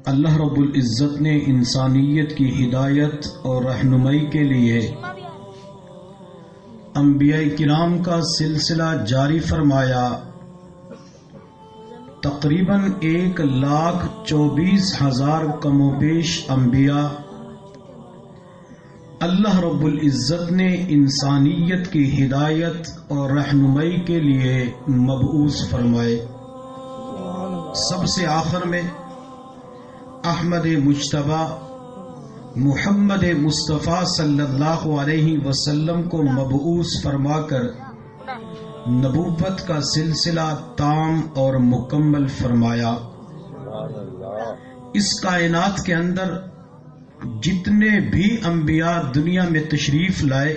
اللہ رب العزت نے انسانیت کی ہدایت اور رہنمائی کے لیے انبیاء کرام کا سلسلہ جاری فرمایا۔ تقریباً 1,24,000 کم و بیش انبیاء اللہ رب العزت نے انسانیت کی ہدایت اور رہنمائی کے لیے مبعوث فرمائے۔ سب سے آخر میں احمد مجتبی محمد مصطفیٰ صلی اللہ علیہ وسلم کو مبعوث فرما کر نبوت کا سلسلہ تام اور مکمل فرمایا۔ اس کائنات کے اندر جتنے بھی انبیاء دنیا میں تشریف لائے،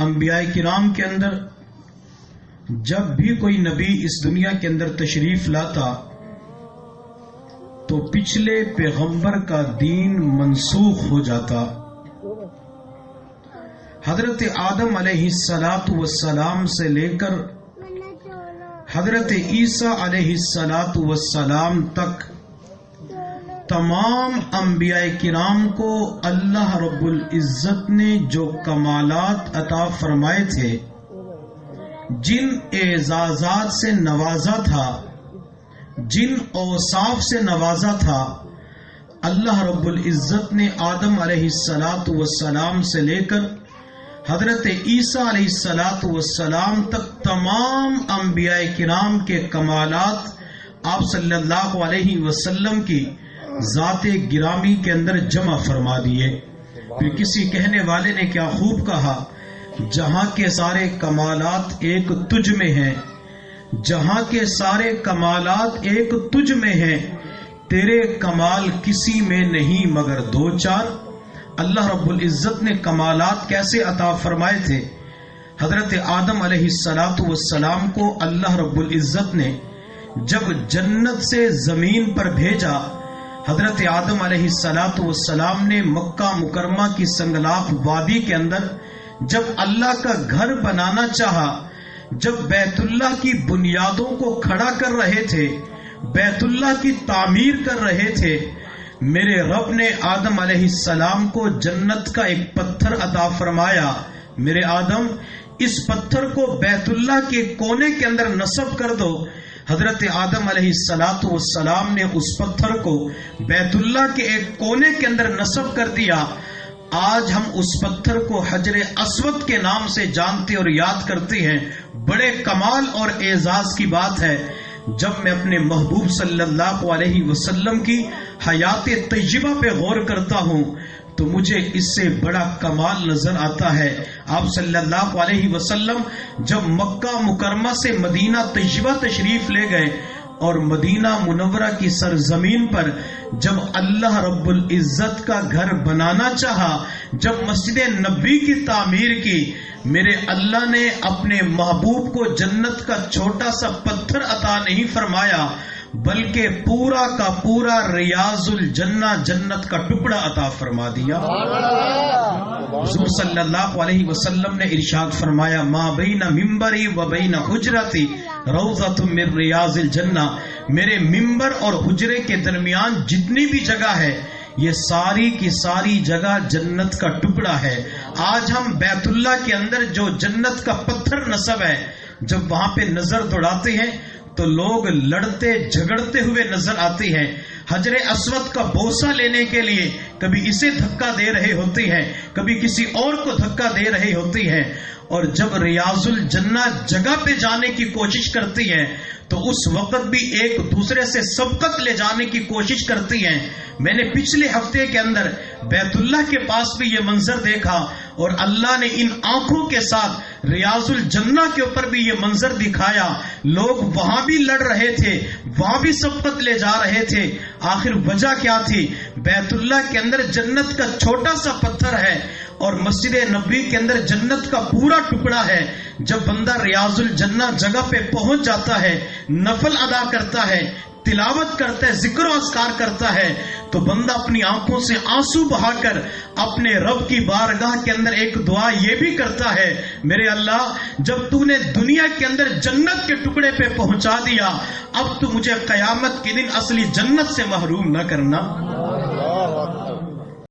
انبیاء کرام کے اندر جب بھی کوئی نبی اس دنیا کے اندر تشریف لاتا تو پچھلے پیغمبر کا دین منسوخ ہو جاتا۔ حضرت آدم علیہ السلام سے لے کر حضرت عیسیٰ علیہ السلام تک تمام انبیاء کرام کو اللہ رب العزت نے جو کمالات عطا فرمائے تھے، جن اعزازات سے نوازا تھا، جن اوصاف سے نوازا تھا، اللہ رب العزت نے آدم علیہ السلام سے لے کر حضرت عیسیٰ علیہ السلام تک تمام انبیاء کرام کے کمالات آپ صلی اللہ علیہ وسلم کی ذات گرامی کے اندر جمع فرما دیے۔ پھر کسی کہنے والے نے کیا خوب کہا، جہاں کے سارے کمالات ایک تجھ میں ہیں، جہاں کے سارے کمالات ایک تجھ میں ہیں، تیرے کمال کسی میں نہیں مگر دو چار۔ اللہ رب العزت نے کمالات کیسے عطا فرمائے تھے؟ حضرت آدم علیہ السلام کو اللہ رب العزت نے جب جنت سے زمین پر بھیجا، حضرت آدم علیہ السلام نے مکہ مکرمہ کی سنگلاخ وادی کے اندر جب اللہ کا گھر بنانا چاہا، جب بیت اللہ کی بنیادوں کو کھڑا کر رہے تھے، بیت اللہ کی تعمیر کر رہے تھے، میرے رب نے آدم علیہ السلام کو جنت کا ایک پتھر عطا فرمایا۔ میرے آدم، اس پتھر کو بیت اللہ کے کونے کے اندر نصب کر دو۔ حضرت آدم علیہ السلام نے اس پتھر کو بیت اللہ کے ایک کونے کے اندر نصب کر دیا۔ آج ہم اس پتھر کو حجر اسود کے نام سے جانتے اور یاد کرتے ہیں۔ بڑے کمال اور اعزاز کی بات ہے جب میں اپنے محبوب صلی اللہ علیہ وسلم کی حیات طیبہ پہ غور کرتا ہوں تو مجھے اس سے بڑا کمال نظر آتا ہے۔ آپ صلی اللہ علیہ وسلم جب مکہ مکرمہ سے مدینہ طیبہ تشریف لے گئے اور مدینہ منورہ کی سرزمین پر جب اللہ رب العزت کا گھر بنانا چاہا، جب مسجد نبی کی تعمیر کی، میرے اللہ نے اپنے محبوب کو جنت کا چھوٹا سا پتھر عطا نہیں فرمایا بلکہ پورا کا پورا ریاض الجنہ جنت کا ٹکڑا عطا فرما دیا۔ حضور صلی اللہ علیہ وسلم نے ارشاد فرمایا، ما بین ممبری و بین حجرتی روضۃ من ریاض الجنہ، میرے ممبر اور حجرے کے درمیان جتنی بھی جگہ ہے یہ ساری کی ساری جگہ جنت کا ٹکڑا ہے۔ آج ہم بیت اللہ کے اندر جو جنت کا پتھر نصب ہے، جب وہاں پہ نظر دوڑاتے ہیں تو لوگ لڑتے جھگڑتے ہوئے نظر آتے ہیں۔ حجر اسود کا بوسہ لینے کے لیے کبھی اسے دھکا دے رہے ہوتے ہیں، کبھی کسی اور کو دھکا دے رہے ہوتے ہیں، اور جب ریاض الجنہ جگہ پہ جانے کی کوشش کرتی ہیں تو اس وقت بھی ایک دوسرے سے سبقت لے جانے کی کوشش کرتی ہیں۔ میں نے پچھلے ہفتے کے اندر بیت اللہ کے پاس بھی یہ منظر دیکھا اور اللہ نے ان آنکھوں کے ساتھ ریاض الجنہ کے اوپر بھی یہ منظر دکھایا۔ لوگ وہاں بھی لڑ رہے تھے، وہاں بھی سبقت لے جا رہے تھے۔ آخر وجہ کیا تھی؟ بیت اللہ کے اندر جنت کا چھوٹا سا پتھر ہے اور مسجد نبی کے اندر جنت کا پورا ٹکڑا ہے۔ جب بندہ ریاض الجنہ جگہ پہ پہنچ جاتا ہے، نفل ادا کرتا ہے، تلاوت کرتا ہے، ذکر و اذکار کرتا ہے، تو بندہ اپنی آنکھوں سے آنسو بہا کر اپنے رب کی بارگاہ کے اندر ایک دعا یہ بھی کرتا ہے، میرے اللہ جب تو نے دنیا کے اندر جنت کے ٹکڑے پہ پہنچا دیا، اب تو مجھے قیامت کے دن اصلی جنت سے محروم نہ کرنا۔